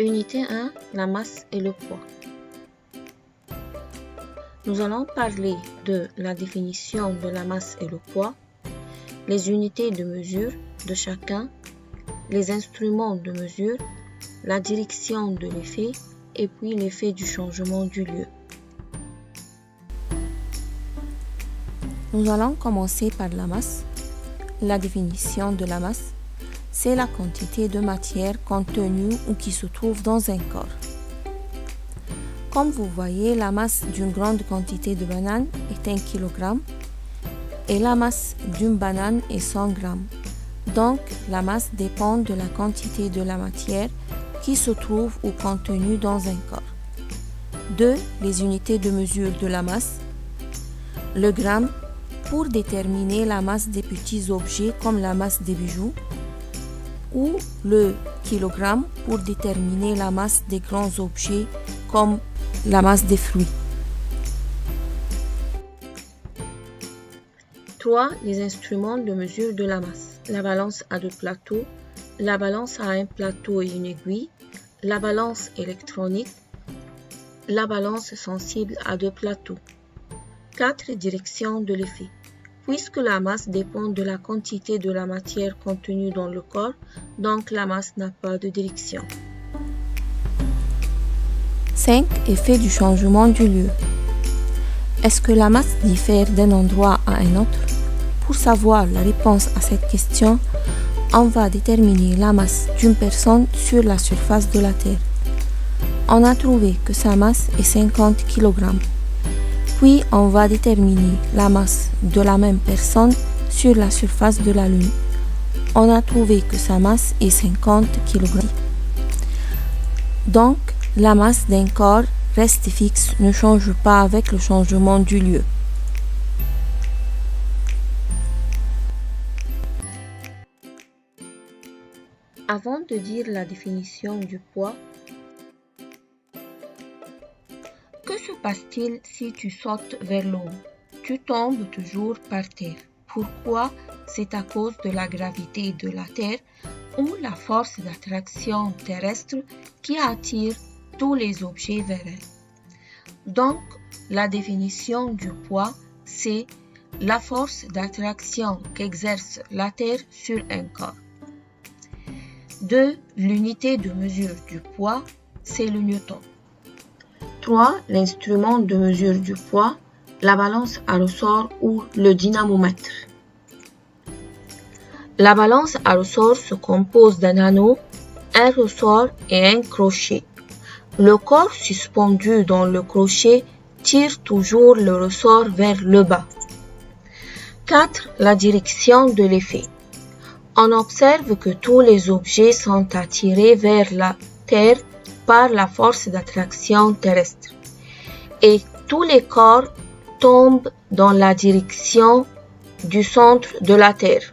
Unité 1, la masse et le poids. Nous allons parler de la définition de la masse et le poids, les unités de mesure de chacun, les instruments de mesure, la direction de l'effet et puis l'effet du changement du lieu. Nous allons commencer par la masse. La définition de la masse, c'est la quantité de matière contenue ou qui se trouve dans un corps. Comme vous voyez, la masse d'une grande quantité de bananes est 1 kg et la masse d'une banane est 100 g. Donc, la masse dépend de la quantité de la matière qui se trouve ou contenue dans un corps. 2. Les unités de mesure de la masse. Le gramme pour déterminer la masse des petits objets comme la masse des bijoux, ou le kilogramme pour déterminer la masse des grands objets comme la masse des fruits. 3. Les instruments de mesure de la masse. La balance à 2 plateaux, la balance à un plateau et une aiguille, la balance électronique, la balance sensible à 2 plateaux. 4. Direction de l'effet. Puisque la masse dépend de la quantité de la matière contenue dans le corps, donc la masse n'a pas de direction. 5. Effet du changement du lieu. Est-ce que la masse diffère d'un endroit à un autre? Pour savoir la réponse à cette question, on va déterminer la masse d'une personne sur la surface de la Terre. On a trouvé que sa masse est 50 kg. Puis, on va déterminer la masse de la même personne sur la surface de la Lune. On a trouvé que sa masse est 50 kg. Donc, la masse d'un corps reste fixe, ne change pas avec le changement du lieu. Avant de dire la définition du poids, que se passe-t-il si tu sautes vers le haut? Tu tombes toujours par terre. Pourquoi? C'est à cause de la gravité de la Terre ou la force d'attraction terrestre qui attire tous les objets vers elle. Donc, la définition du poids, c'est la force d'attraction qu'exerce la Terre sur un corps. 2. L'unité de mesure du poids, c'est le newton. 3. L'instrument de mesure du poids, la balance à ressort ou le dynamomètre. La balance à ressort se compose d'un anneau, un ressort et un crochet. Le corps suspendu dans le crochet tire toujours le ressort vers le bas. 4. La direction de l'effet. On observe que tous les objets sont attirés vers la Terre par la force d'attraction terrestre et tous les corps tombent dans la direction du centre de la Terre.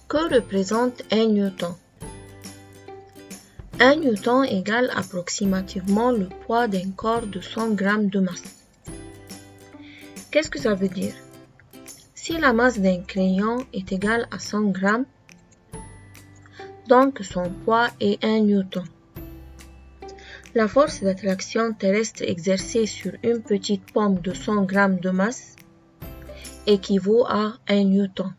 Que représente 1 newton? 1 newton égale approximativement le poids d'un corps de 100 g de masse. Qu'est-ce que ça veut dire? Si la masse d'un crayon est égale à 100 g, donc son poids est 1 newton. La force d'attraction terrestre exercée sur une petite pomme de 100 g de masse équivaut à 1 newton.